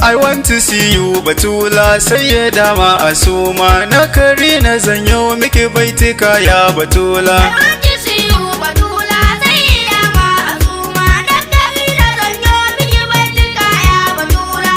I want to see you Batula sai ya dama a soma na kari na zanyo miki baitika ya Batula. I want to see you Batula sai ya dama a soma na kari na zanyo miki baitika ya Batula.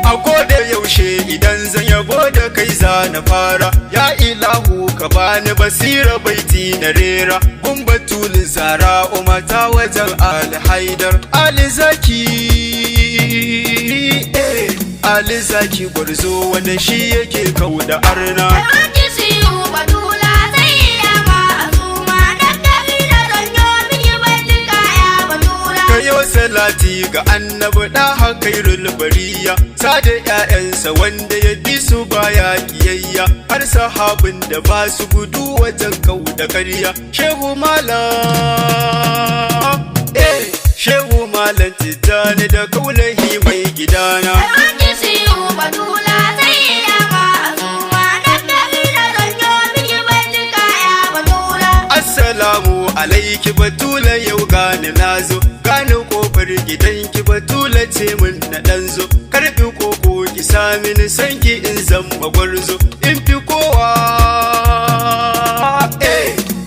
A koda yaushe idan zan yabo da kai za na fara, ya ilahu ka bani basira baiti na rera. Kun Batulu Zara umata wajen alhaidar alizaki, alizaki gwarzo wanda shi yake kau da arna. I want to see you Batula sai ya dama a soma na kari na zanyo miki baitika ya Batula. Kayo salati ga annabi da hakairul bariya, sada ƴaƴansa wanda ya bi su baya kiyayya, har sahabin da ba su gudu wajen kau da ƙarya. Shehu Malam Shehu Malam Tijjani da kaulahi mai gidana. I want to see you Batula sai ya dama a soma na kari na zanyo miki baitika ya Batula. Assalamu alaiki Batula yau gani nazo, gani kofar gidanki Batula ce min na ɗanzo. Karɓi koko ki sa mini sanki in zama gwarzo, in fi kowa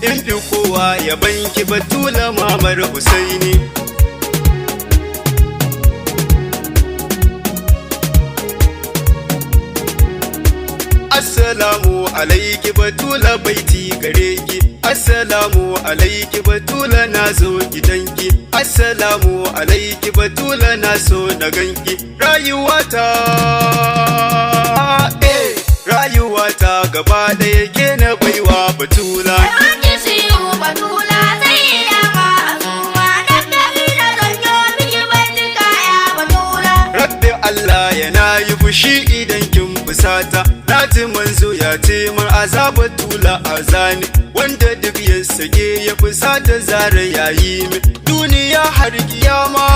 in fi kowa ya banki Batula mamar Husaini. Assalamu alaiki Batula baiti gare ki, Assalamu alaiki Batula na zo gidanki, Assalamu alaiki Batula na so na ganki. Rayuwata gaba ɗaya ke na baiwa Batula. I want to see you Batula sai ya dama a soma na kari na zanyo miki baitika ya Batula. Rabbi Allah yana yi fushi idan kin fusata, na ji manzo ya ce min azaba Batula azani, wanda duk ya sake ya fusata Zara yayi min. Duniya har kiyama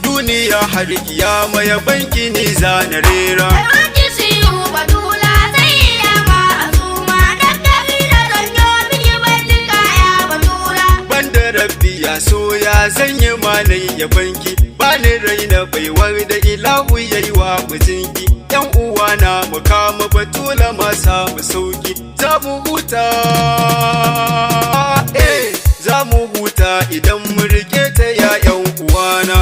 duniya har kiyama ya banki ni zana rera. I want to see you Batula sai ya dama a soma na kari na zanyo miki baitika ya Batula. Banda Rabbi ya so ya sanya manai ya banki, bani raina baiwar da ilahu yayi wa mijinki. Yan uwana mu kama Batula ma samu sauki, za mu huta za mu huta idan mu rike ta ya yan uwana.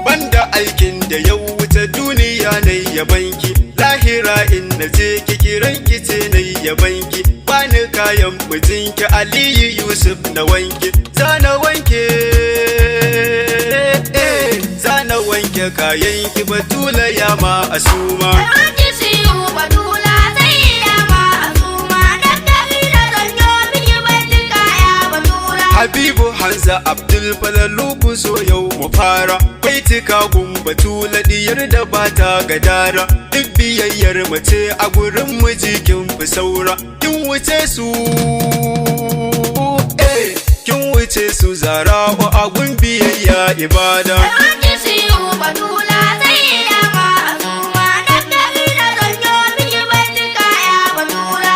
Banda aikin da ya wuce duniya na yabanki, lahira in na je ki kiran ki ce na yabanki. Bani kayan mijinki Aliyu Yusuf na wanke, zana wanke kayan ki Batula ya ma asuma. I want to see you Batula sai ya dama a soma na kari na zanyo miki baitika ya Batula. Habibu Hanza Abdul Falalu ku so yau mu fara, baitika gun Batula diyar da bata gadara. Duk biyayyar mace a gurin miji kin fi saura, kin wuce su Zara'u a gun biyayya ibada. I want to see you Batula sai ya dama a soma na kari na zanyo miki baitika ya Batula.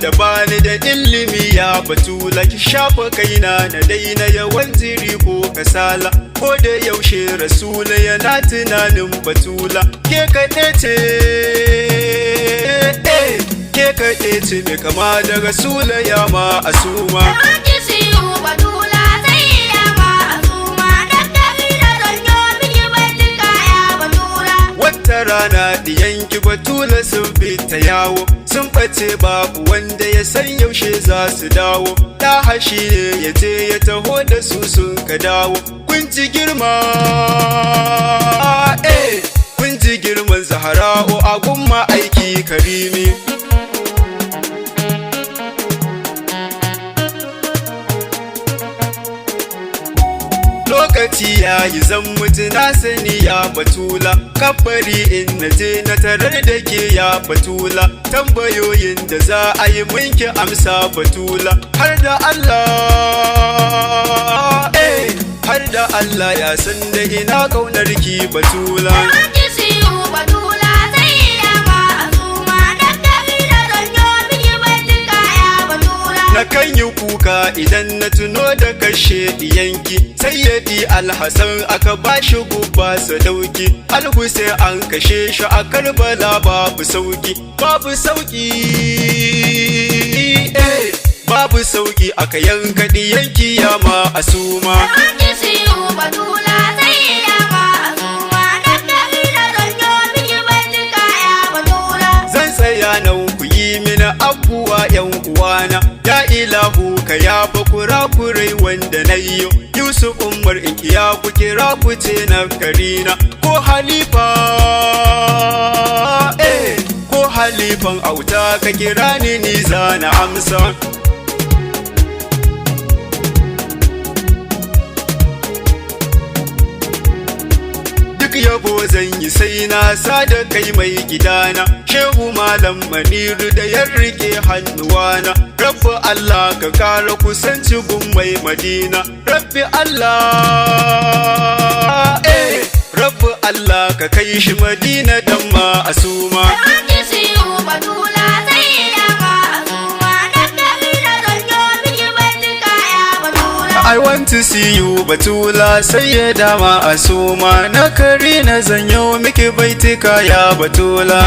da bani da ilimi ya Batula, ki shafa kaina na daina yawan jiri ko kasala, ko da yaushe Rasula yana tunanin Batula. Ke kaɗe ce mai kama da Rasula ya ma asuma. rana diyanki batula sun fita yawo, sun ɓace babu wanda ya san yaushe za su dawo. Da hashi ne ya je ya taho da su sun ka dawo. Kun ji girma, kun ji girman Zahra'u a gumma aiki karimi. Lokaci ya yi zan mutu na sani ya batula, kabari in na je na tarar da ke ya batula. Tambayoyin da za a yi minki amsa batula, har da Allah, har da Allah ya san da ina kaunar ki batula. Na kan yi kuka idan na tuno da kashe diyanki, sayyadi Alhassan aka bashi gubba sadauki, Alhussein an kashe shi a Karbala babu sauki, babu sauki, babu sauki aka yanka diyanki ya Ma'asuma. Zan tsaya nan ku yi mini abuwa yan uwana, ya ilahu ka yafa kurakurai wanda na yi. Yusuf Umar in ya ku kira ku ce na karina, ko halifa, ko halifan auta ka kira ni za na amsa. Yabo zan yi sai na sada kai mai gidana, Shehu Malam Maniru da ya rike hannuwana. Rabbi Allah ka kara kusanci gun mai Madina, Rabbi Allah, Rabbi Allah ka kai shi Madina dan Ma'asuma. I want to see you batula, sayyada Ma'asuma. Na kari na zanyo miki baitika ya batula.